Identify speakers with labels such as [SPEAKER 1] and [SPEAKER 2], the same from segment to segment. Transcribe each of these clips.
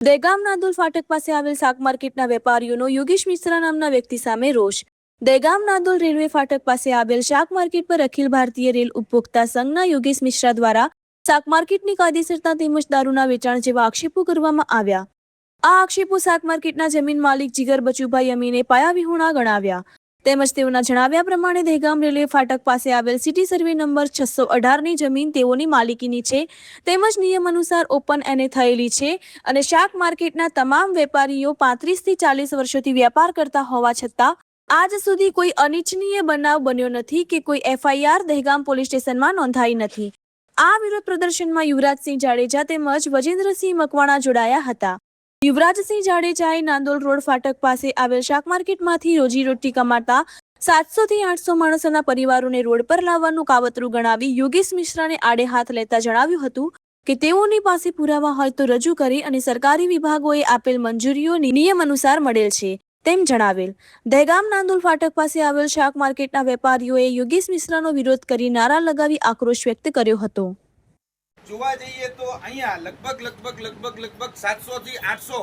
[SPEAKER 1] દહેગામ નાદોલ ફાટક પાસે આવેલ શાક માર્કેટના વેપારીઓનો યોગેશ મિશ્રા નામના વ્યક્તિ સામે રોષ. દહેગામ નાદોલ રેલવે ફાટક પાસે આવેલ શાક માર્કેટ પર અખિલ ભારતીય રેલ ઉપભોક્તા સંઘના યોગેશ મિશ્રા દ્વારા શાક માર્કેટની કાયદેસરતા તેમજ દારૂના વેચાણ જેવા આક્ષેપો કરવામાં આવ્યા. આ આક્ષેપો શાક માર્કેટના જમીન માલિક જીગર બચુભાઈ અમીને પાયાવિહોણા ગણાવ્યા. તેમજ તેઓના જણાવ્યા પ્રમાણે દહેગામ રેલવે ફાટક પાસે આવેલ સિટી સર્વે નંબર 618ની જમીન તેઓની માલિકીની છે તેમજ નિયમ અનુસાર ઓપન એને થયેલી છે અને શાક માર્કેટના તમામ વેપારીઓ 35 થી 40 વર્ષોથી વેપાર કરતા હોવા છતાં આજ સુધી કોઈ અનિચ્છનીય બનાવ બન્યો નથી કે કોઈ એફઆઈઆર દહેગામ પોલીસ સ્ટેશનમાં નોંધાઈ નથી. આ વિરોધ પ્રદર્શનમાં યુવરાજસિંહ જાડેજા તેમજ વજેન્દ્રસિંહ મકવાણા જોડાયા હતા. યુવરાજસિંહ જાડેજાએ નાંદોલ રોડ ફાટક પાસે આવેલ શાક માર્કેટમાંથી રોજીરોટી કમાતા 700 થી 800 માણસોના પરિવારોને રોડ પર લાવવાનું કાવતરું ગણાવી યોગેશ મિશ્રાને આડે હાથ લેતા જણાવ્યું હતું કે તેઓની પાસે પુરાવા હોય તો રજૂ કરી અને સરકારી વિભાગોએ આપેલ મંજૂરીઓની નિયમ અનુસાર મળેલ છે તેમ જણાવેલ. દહેગામ નાંદોલ ફાટક પાસે આવેલ શાક માર્કેટના વેપારીઓએ યોગેશ મિશ્રાનો વિરોધ કરી નારા લગાવી આક્રોશ વ્યક્ત કર્યો હતો.
[SPEAKER 2] જોવા જઈએ તો અહીંયા લગભગ 700 થી 800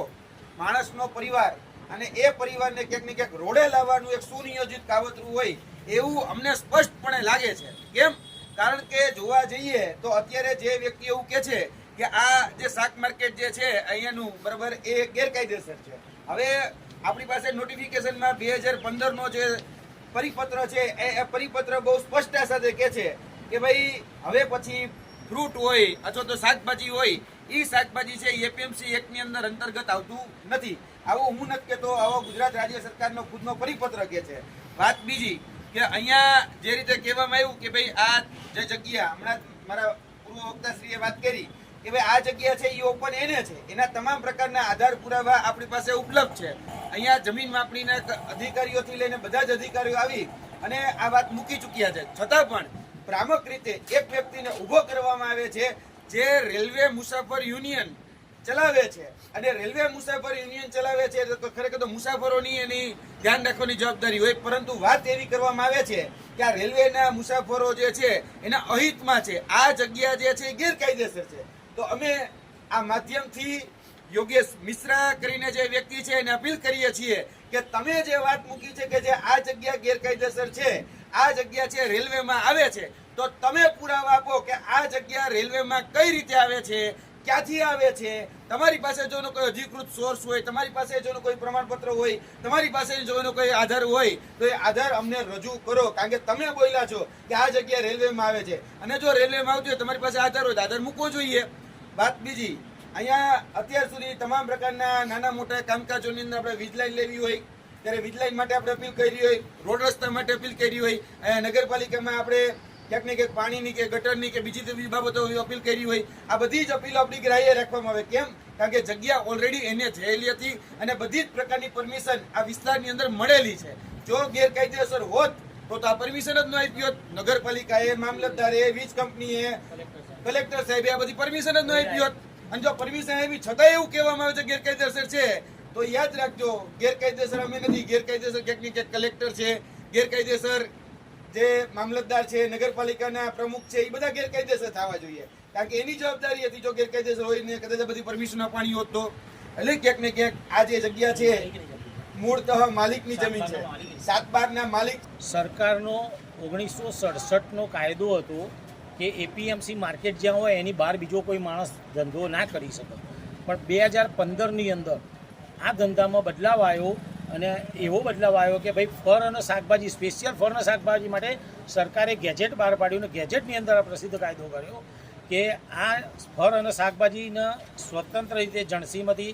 [SPEAKER 2] માણસનો પરિવાર અને એ પરિવારને ક્યાંક ને ક્યાંક રોડે લાવવાનું એક સુનિયોજિત કાવતરું હોય એવું અમને સ્પષ્ટપણે લાગે છે. કેમ? કારણ કે જોવા જઈએ તો અત્યારે જે વ્યક્તિ એવું કહે છે કે આ જે શાક માર્કેટ જે છે અહીંયાનું બરાબર એ ગેરકાયદેસર છે. હવે આપણી પાસે નોટિફિકેશનમાં 2015નો જે પરિપત્ર છે એ પરિપત્ર બહુ સ્પષ્ટતા સાથે કહે છે કે ભાઈ હવે પછી ફ્રૂટ હોય અથવા તો શાકભાજી હોય એ શાકભાજી છે એપીએમસી એક્ટની અંદર અંતર્ગત આવતું નથી. આવું હું નથી કહેતો, આવો ગુજરાત રાજ્ય સરકારનો ખુદનો પરિપત્ર કહે છે. વાત બીજી કે અહીંયા જે રીતે કહેવામાં આવ્યું કે ભાઈ આ જે જગ્યા હમણાં મારા પૂર્વ વક્તાશ્રીએ વાત કરી કે ભાઈ આ જગ્યા છે એ ઓપન એને છે, એના તમામ પ્રકારના આધાર પુરાવા આપણી પાસે ઉપલબ્ધ છે. અહીંયા જમીન માપણીના અધિકારીઓથી લઈને બધા જ અધિકારીઓ આવી અને આ વાત મૂકી ચૂક્યા છે. છતાં પણ ભ્રામક રીતે એક વ્યક્તિને ઉભો કરવામાં આવે છે જે રેલવે મુસાફર યુનિયન ચલાવે છે અને રેલવે મુસાફર યુનિયન ચલાવે છે તો ખરેખર તો મુસાફરોની એની ધ્યાન રાખવાની જવાબદારી હોય, પરંતુ વાત એવી કરવામાં આવે છે કે આ રેલવેના મુસાફરો જે છે એના અહિતમાં છે, આ જગ્યા જે છે એ ગેરકાયદેસર છે. તો અમે આ માધ્યમથી યોગેશ મિશ્રા કરીને જે વ્યક્તિ છે એને અપીલ કરીએ છીએ કે તમે જે વાત મૂકી છે કે જે આ જગ્યા ગેરકાયદેસર છે, આ જગ્યા છે રેલવેમાં આવે છે, તો તમે પુરાવા આપો કે આ જગ્યા રેલવેમાં કઈ રીતે આવે છે, ક્યાંથી આવે છે. તમારી પાસે જો કોઈ અધિકૃત સોર્સ હોય, તમારી પાસે જો કોઈ પ્રમાણપત્ર હોય, તમારી પાસે જો કોઈ આધાર હોય તો એ આધાર અમને રજૂ કરો. કારણ કે તમે બોલ્યા છો કે આ જગ્યા રેલવેમાં આવે છે અને જો રેલવેમાં આવતી હોય તમારી પાસે આધાર હોય તો આધાર મૂકવો જોઈએ. વાત બીજી, અહીંયા અત્યાર સુધી તમામ પ્રકારના નાના મોટા કામકાજોની અંદર આપણે વીજ લાઈન લેવી હોય ત્યારે વીજ લાઈન માટે આપણે અપીલ કરી હોય, રોડ રસ્તા માટે અપીલ કરી હોય, નગરપાલિકામાં આપણે ક્યાંક ને ક્યાંક પાણીની કે ગટરની કે બીજી બાબતો અપીલ કરી હોય, આ બધી જ અપીલો આપણી ગ્રાહ્ય રાખવામાં આવે. કેમ? કારણ કે જગ્યા ઓલરેડી એને થયેલી હતી અને બધી જ પ્રકારની પરમિશન આ વિસ્તારની અંદર મળેલી છે. જો ગેરકાયદેસર હોત તો આ પરમિશન જ ન આપી હોત. નગરપાલિકાએ, મામલતદારે, વીજ કંપનીએ, કલેક્ટર સાહેબે આ બધી પરમિશન જ ન આપી હોત. અને જો પરમિશન આવી છતાં એવું કહેવામાં આવે છે ગેરકાયદેસર છે તો યાદ રાખજો, ગેરકાયદેસર અમે નથી, ગેરકાયદેસર ક્યાંક ને ક્યાંક કલેક્ટર છે, ગેરકાયદેસર જે મામલતદાર છે, નગરપાલિકાના પ્રમુખ છે, એ બધા ગેરકાયદેસર થવા જોઈએ. કારણ કે એની જવાબદારી હતી જો ગેરકાયદેસર હોય ને કદાચ બધી પરમિશન આપવાની હોત તો. એટલે ક્યાંક ને ક્યાંક આ જે જગ્યા છે મૂળતઃ માલિકની જમીન છે, 7/12ના માલિક.
[SPEAKER 3] સરકારનો 1967નો કાયદો હતો કે એપીએમસી માર્કેટ જ્યાં હોય એની બહાર બીજો કોઈ માણસ ધંધો ના કરી શકે, પણ 2015ની અંદર આ ધંધામાં બદલાવ આવ્યો અને એવો બદલાવ આવ્યો કે ભાઈ ફળ અને શાકભાજી, સ્પેશિયલ ફળ અને શાકભાજી માટે સરકારે ગેજેટ બહાર પાડ્યું અને ગેજેટની અંદર આ પ્રસિદ્ધ કાયદો કર્યો કે આ ફળ અને શાકભાજીને સ્વતંત્ર રીતે જણસીમાંથી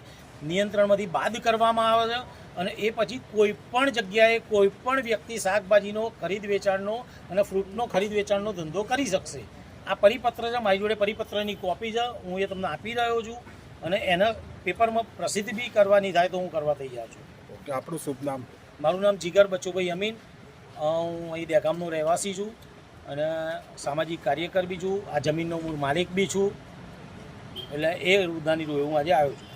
[SPEAKER 3] નિયંત્રણમાંથી બાદ કરવામાં આવે છે અને એ પછી કોઈ પણ જગ્યાએ કોઈ પણ વ્યક્તિ શાકભાજીનો ખરીદ વેચાણનો અને ફ્રૂટનો ખરીદ વેચાણનો ધંધો કરી શકશે. આ પરિપત્ર છે, મારી જોડે પરિપત્રની કોપી છે, હું એ તમને આપી રહ્યો છું અને એના પેપરમાં પ્રસિદ્ધ બી કરવાની થાય તો હું કરવા તૈયાર છું.
[SPEAKER 4] ઓકે, આપણું શુભ નામ?
[SPEAKER 3] મારું નામ જીગર બચુભાઈ અમીન. હું અહીં દહેગામનો રહેવાસી છું અને સામાજિક કાર્યકર બી છું. આ જમીનનો મૂળ માલિક બી છું. એટલે એ મુદ્દાની રૂએ હું આજે આવ્યો છું.